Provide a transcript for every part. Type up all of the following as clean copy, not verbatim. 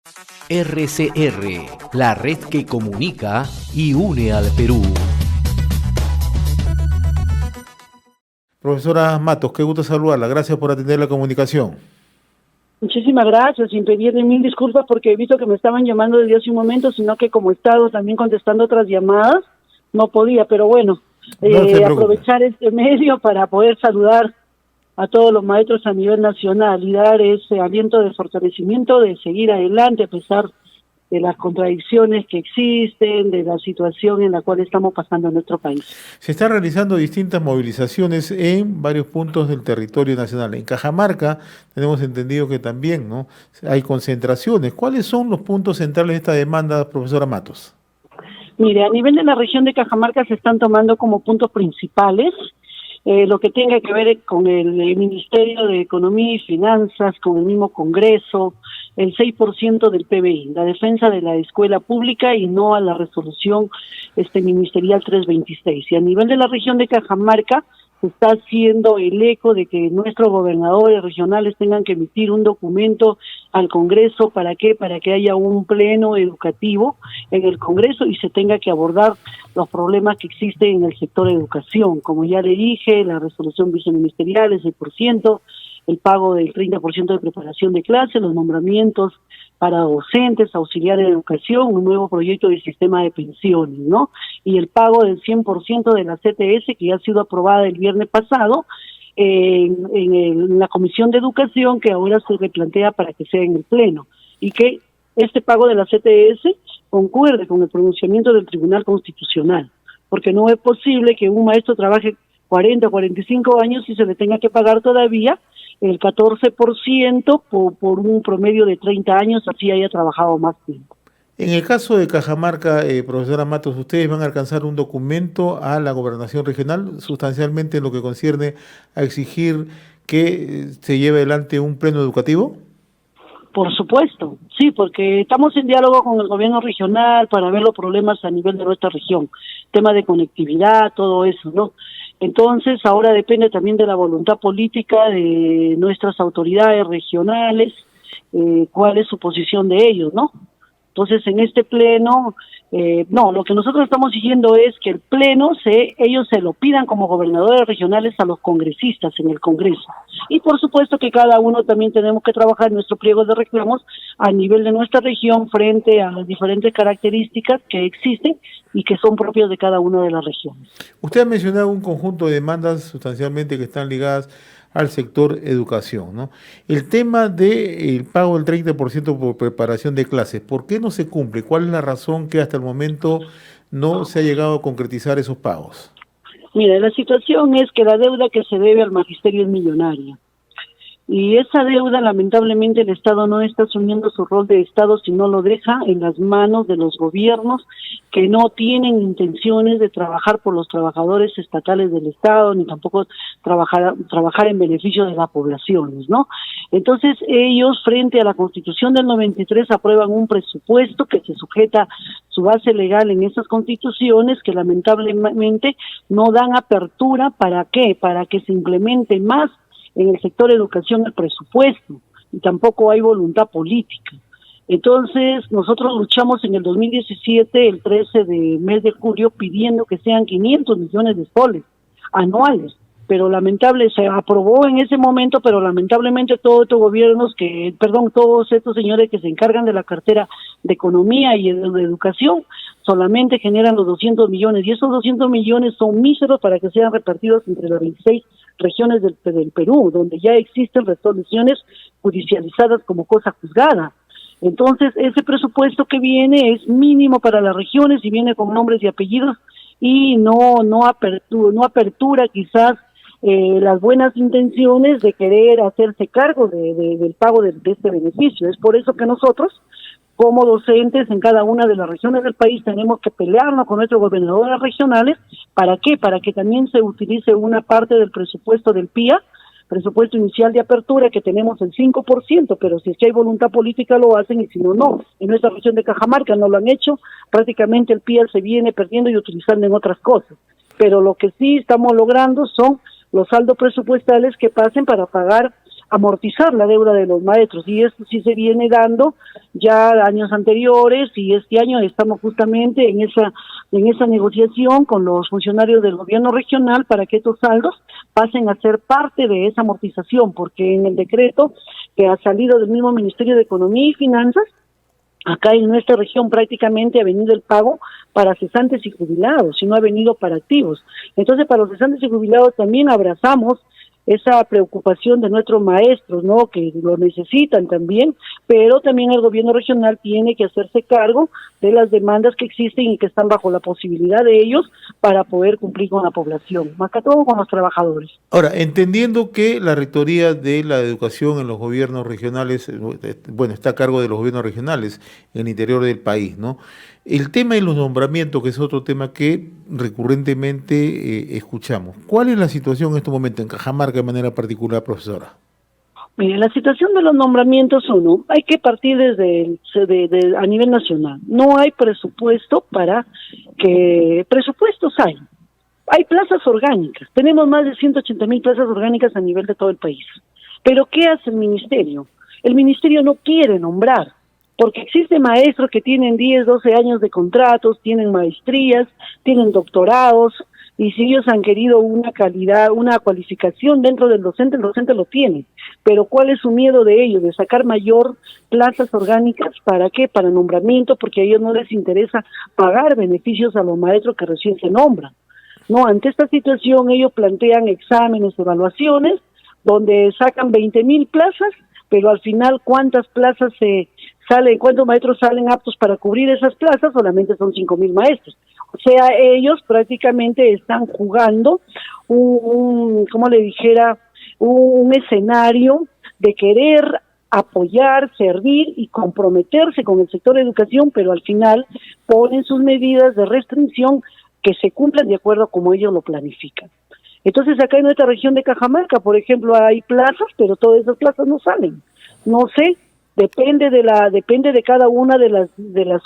RCR, la red que comunica y une al Perú. Profesora Matos, qué gusto saludarla. Gracias por atender la comunicación. Muchísimas gracias, sin pedirle mil disculpas porque he visto que me estaban llamando desde hace un momento, sino que como he estado también contestando otras llamadas, no podía, pero bueno, No se preocupe. aprovechar este medio para poder saludar a todos los maestros a nivel nacional y dar ese aliento de fortalecimiento, de seguir adelante a pesar de las contradicciones que existen, de la situación en la cual estamos pasando en nuestro país. Se están realizando distintas movilizaciones en varios puntos del territorio nacional. En Cajamarca tenemos entendido que también, ¿no?, hay concentraciones. ¿Cuáles son los puntos centrales de esta demanda, profesora Matos? Mire, a nivel de la región de Cajamarca se están tomando como puntos principales lo que tenga que ver con el Ministerio de Economía y Finanzas, con el mismo Congreso, el 6% del PBI, la defensa de la escuela pública y no a la resolución ministerial 326. Y a nivel de la región de Cajamarca se está haciendo el eco de que nuestros gobernadores regionales tengan que emitir un documento al Congreso. ¿Para qué? Para que haya un pleno educativo en el Congreso y se tenga que abordar los problemas que existen en el sector de educación. Como ya le dije, la resolución viceministerial es el 6%, el pago del 30% de preparación de clase, los nombramientos para docentes, auxiliares de educación, un nuevo proyecto de sistema de pensiones, ¿no? Y el pago del 100% de la CTS, que ya ha sido aprobada el viernes pasado en la Comisión de Educación, que ahora se replantea para que sea en el Pleno, y que este pago de la CTS concuerde con el pronunciamiento del Tribunal Constitucional, porque no es posible que un maestro trabaje 40 o 45 años y se le tenga que pagar todavía el 14% por un promedio de 30 años, así haya trabajado más tiempo. En el caso de Cajamarca, profesora Matos, ¿ustedes van a alcanzar un documento a la gobernación regional, sustancialmente en lo que concierne a exigir que se lleve adelante un pleno educativo? Por supuesto, sí, porque estamos en diálogo con el gobierno regional para ver los problemas a nivel de nuestra región, tema de conectividad, todo eso, ¿no? Entonces, ahora depende también de la voluntad política de nuestras autoridades regionales, cuál es su posición de ellos, ¿no? Entonces, en este pleno, lo que nosotros estamos siguiendo es que el pleno, ellos se lo pidan como gobernadores regionales a los congresistas en el Congreso. Y por supuesto que cada uno también tenemos que trabajar en nuestro pliego de reclamos a nivel de nuestra región frente a las diferentes características que existen y que son propias de cada una de las regiones. Usted ha mencionado un conjunto de demandas sustancialmente que están ligadas al sector educación, ¿no? El tema del pago del 30% por preparación de clases, ¿por qué no se cumple? ¿Cuál es la razón que hasta el momento no se ha llegado a concretizar esos pagos? Mira, la situación es que la deuda que se debe al magisterio es millonaria. Y esa deuda, lamentablemente, el Estado no está asumiendo su rol de Estado, sino lo deja en las manos de los gobiernos que no tienen intenciones de trabajar por los trabajadores estatales del Estado, ni tampoco trabajar en beneficio de las poblaciones, ¿no? Entonces, ellos, frente a la Constitución del 93, aprueban un presupuesto que se sujeta su base legal en esas constituciones que lamentablemente no dan apertura. ¿Para qué? Para que se implemente más en el sector de educación el presupuesto, y tampoco hay voluntad política. Entonces, nosotros luchamos en el 2017, el 13 de mes de julio, pidiendo que sean 500 millones de soles anuales, pero se aprobó en ese momento, pero lamentablemente todos estos señores que se encargan de la cartera de Economía y de Educación, solamente generan los 200 millones, y esos 200 millones son míseros para que sean repartidos entre las 26 regiones del Perú, donde ya existen resoluciones judicializadas como cosa juzgada. Entonces, ese presupuesto que viene es mínimo para las regiones y viene con nombres y apellidos y no apertura quizás las buenas intenciones de querer hacerse cargo del pago de este beneficio. Es por eso que nosotros, como docentes en cada una de las regiones del país, tenemos que pelearnos con nuestros gobernadores regionales. ¿Para qué? Para que también se utilice una parte del presupuesto del PIA, presupuesto inicial de apertura, que tenemos el 5%, pero si es que hay voluntad política lo hacen, y si no, no. En nuestra región de Cajamarca no lo han hecho, prácticamente el PIA se viene perdiendo y utilizando en otras cosas. Pero lo que sí estamos logrando son los saldos presupuestales que pasen para pagar amortizar la deuda de los maestros, y esto sí se viene dando ya años anteriores, y este año estamos justamente en esa negociación con los funcionarios del gobierno regional para que estos saldos pasen a ser parte de esa amortización, porque en el decreto que ha salido del mismo Ministerio de Economía y Finanzas, acá en nuestra región prácticamente ha venido el pago para cesantes y jubilados, y no ha venido para activos. Entonces, para los cesantes y jubilados también abrazamos esa preocupación de nuestros maestros, ¿no? Que lo necesitan también, pero también el gobierno regional tiene que hacerse cargo de las demandas que existen y que están bajo la posibilidad de ellos para poder cumplir con la población, más que todo con los trabajadores. Ahora, entendiendo que la rectoría de la educación en los gobiernos regionales, bueno, está a cargo de los gobiernos regionales en el interior del país, ¿no? El tema de los nombramientos, que es otro tema que recurrentemente escuchamos. ¿Cuál es la situación en este momento en Cajamarca de manera particular, profesora? Mire, la situación de los nombramientos, uno, hay que partir a nivel nacional. No hay presupuesto presupuestos hay. Hay plazas orgánicas. Tenemos más de 180,000 plazas orgánicas a nivel de todo el país. Pero ¿qué hace el ministerio? El ministerio no quiere nombrar, porque existen maestros que tienen 10, 12 años de contratos, tienen maestrías, tienen doctorados, y si ellos han querido una calidad, una cualificación dentro del docente, el docente lo tiene. Pero ¿cuál es su miedo de ellos? De sacar mayor plazas orgánicas, ¿para qué? Para nombramiento, porque a ellos no les interesa pagar beneficios a los maestros que recién se nombran. No, ante esta situación ellos plantean exámenes, evaluaciones, donde sacan 20,000 plazas, pero al final ¿cuántas plazas cuántos maestros salen aptos para cubrir esas plazas? Solamente son 5,000 maestros. O sea, ellos prácticamente están jugando un escenario de querer apoyar, servir y comprometerse con el sector de educación, pero al final ponen sus medidas de restricción que se cumplan de acuerdo a como ellos lo planifican. Entonces, acá en nuestra región de Cajamarca, por ejemplo, hay plazas, pero todas esas plazas no salen. No sé, depende de cada una de las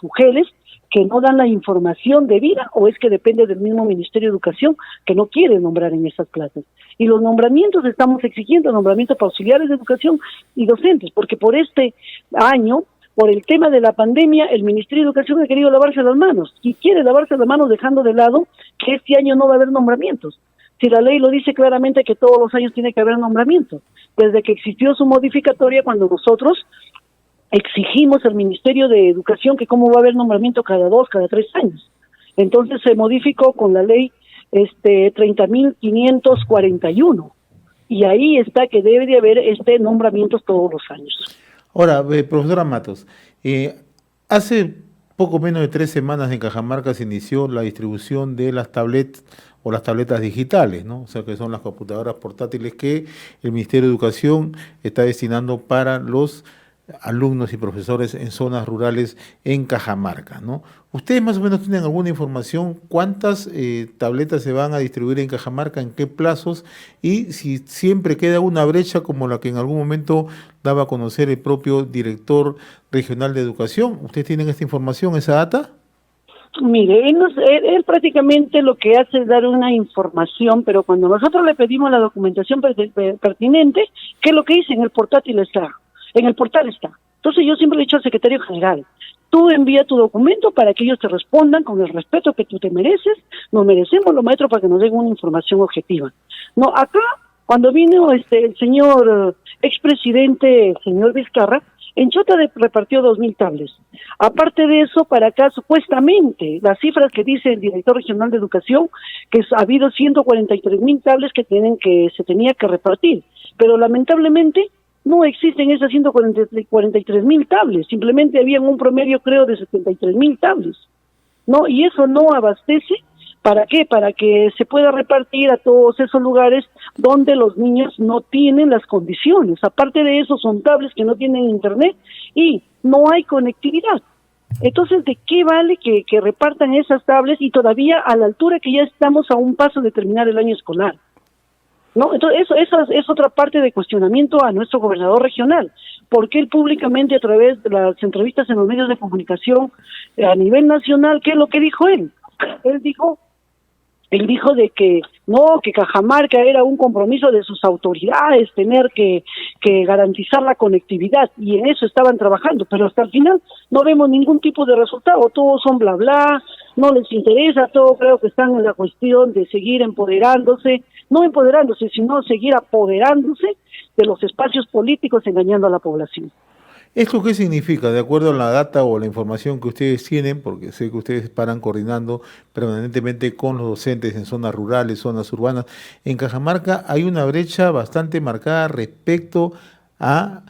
mujeres que no dan la información debida, o es que depende del mismo Ministerio de Educación que no quiere nombrar en esas plazas. Y los nombramientos, estamos exigiendo nombramientos para auxiliares de educación y docentes, porque por este año, por el tema de la pandemia, el Ministerio de Educación ha querido lavarse las manos, y quiere lavarse las manos dejando de lado que este año no va a haber nombramientos. Si la ley lo dice claramente que todos los años tiene que haber nombramientos, desde que existió su modificatoria, cuando nosotros exigimos al Ministerio de Educación que cómo va a haber nombramiento cada 2, cada 3 años. Entonces se modificó con la ley 30.541, y ahí está que debe de haber nombramientos todos los años. Ahora, profesora Matos, hace poco menos de 3 semanas en Cajamarca se inició la distribución de las tablets o las tabletas digitales, ¿no? O sea, que son las computadoras portátiles que el Ministerio de Educación está destinando para los alumnos y profesores en zonas rurales en Cajamarca, ¿no? ¿Ustedes más o menos tienen alguna información cuántas tabletas se van a distribuir en Cajamarca, en qué plazos, y si siempre queda una brecha como la que en algún momento daba a conocer el propio director regional de educación? ¿Ustedes tienen esta información, esa data? Mire, él prácticamente lo que hace es dar una información, pero cuando nosotros le pedimos la documentación pertinente, ¿qué es lo que dice? En el portátil está. En el portal está. Entonces yo siempre le he dicho al secretario general, tú envía tu documento para que ellos te respondan con el respeto que tú te mereces, nos merecemos los maestros para que nos den una información objetiva. No, acá, cuando vino el señor expresidente, el señor Vizcarra, en Chota repartió 2,000 tablets. Aparte de eso, para acá, supuestamente, las cifras que dice el director regional de educación, que ha habido 143,000 tablets que se tenía que repartir, pero lamentablemente no existen esas 143,000 tablets, simplemente habían un promedio, creo, de 73,000 tablets, ¿no? Y eso no abastece, ¿para qué? Para que se pueda repartir a todos esos lugares donde los niños no tienen las condiciones. Aparte de eso, son tablets que no tienen internet y no hay conectividad. Entonces, ¿de qué vale que repartan esas tablets y todavía a la altura que ya estamos a un paso de terminar el año escolar? ¿No? Entonces, eso es otra parte de cuestionamiento a nuestro gobernador regional, porque él públicamente, a través de las entrevistas en los medios de comunicación a nivel nacional, ¿qué es lo que dijo él? Él dijo Él dijo de que no, que Cajamarca era un compromiso de sus autoridades, tener que garantizar la conectividad, y en eso estaban trabajando, pero hasta el final no vemos ningún tipo de resultado, todos son bla bla, no les interesa, todos creo que están en la cuestión de seguir empoderándose, no empoderándose, sino seguir apoderándose de los espacios políticos, engañando a la población. ¿Esto qué significa? De acuerdo a la data o la información que ustedes tienen, porque sé que ustedes paran coordinando permanentemente con los docentes en zonas rurales, zonas urbanas, en Cajamarca hay una brecha bastante marcada respecto a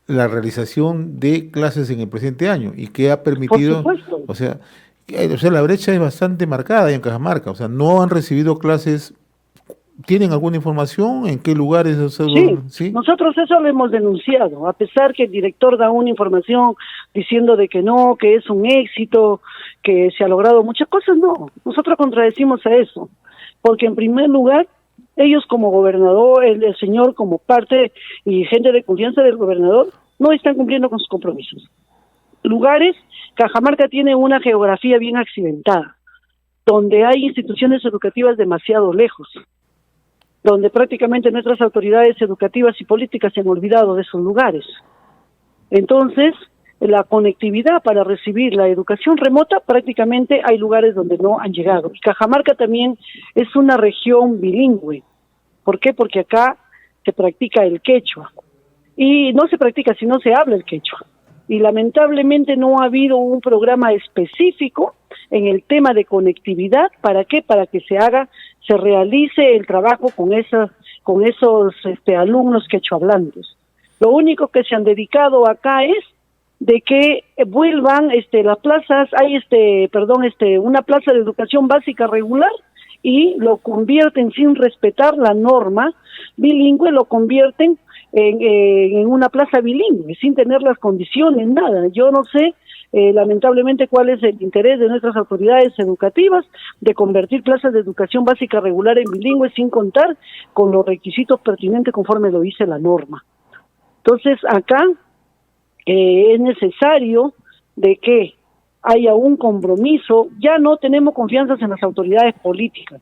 la realización de clases en el presente año y que ha permitido, Por supuesto. o sea, la brecha es bastante marcada en Cajamarca, o sea, no han recibido clases. ¿Tienen alguna información? ¿En qué lugares? Sí, nosotros eso lo hemos denunciado, a pesar que el director da una información diciendo de que no, que es un éxito, que se ha logrado muchas cosas, no, nosotros contradecimos a eso, porque en primer lugar, ellos como gobernador, el señor como parte y gente de confianza del gobernador, no están cumpliendo con sus compromisos. Lugares, Cajamarca tiene una geografía bien accidentada, donde hay instituciones educativas demasiado lejos, donde prácticamente nuestras autoridades educativas y políticas se han olvidado de esos lugares. Entonces, la conectividad para recibir la educación remota, prácticamente hay lugares donde no han llegado. Y Cajamarca también es una región bilingüe. ¿Por qué? Porque acá se practica el quechua. Y no se practica, sino se habla el quechua. Y lamentablemente no ha habido un programa específico en el tema de conectividad. ¿Para qué? Para que se realice el trabajo con esos alumnos quechohablantes. Lo único que se han dedicado acá es de que vuelvan las plazas, hay una plaza de educación básica regular y lo convierten sin respetar la norma bilingüe, lo convierten en una plaza bilingüe, sin tener las condiciones, nada. Yo no sé, lamentablemente, cuál es el interés de nuestras autoridades educativas de convertir plazas de educación básica regular en bilingüe sin contar con los requisitos pertinentes conforme lo dice la norma. Entonces, acá es necesario de que haya un compromiso. Ya no tenemos confianza en las autoridades políticas.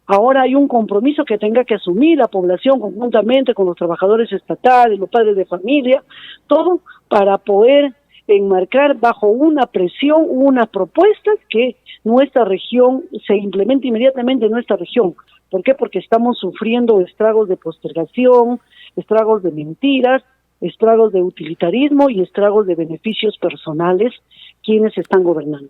Ahora hay un compromiso que tenga que asumir la población conjuntamente con los trabajadores estatales, los padres de familia, todo para poder enmarcar bajo una presión, unas propuestas que nuestra región se implemente inmediatamente en nuestra región. ¿Por qué? Porque estamos sufriendo estragos de postergación, estragos de mentiras, estragos de utilitarismo y estragos de beneficios personales quienes están gobernando.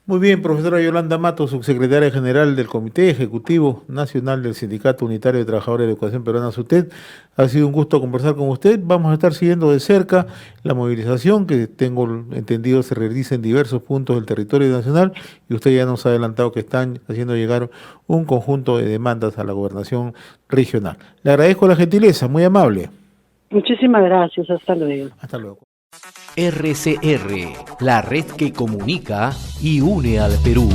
Muy bien, profesora Yolanda Matos, subsecretaria general del Comité Ejecutivo Nacional del Sindicato Unitario de Trabajadores de Educación Peruana, SUTED. Ha sido un gusto conversar con usted. Vamos a estar siguiendo de cerca la movilización que tengo entendido se realiza en diversos puntos del territorio nacional y usted ya nos ha adelantado que están haciendo llegar un conjunto de demandas a la gobernación regional. Le agradezco la gentileza, muy amable. Muchísimas gracias, hasta luego. Hasta luego. RCR, la red que comunica y une al Perú.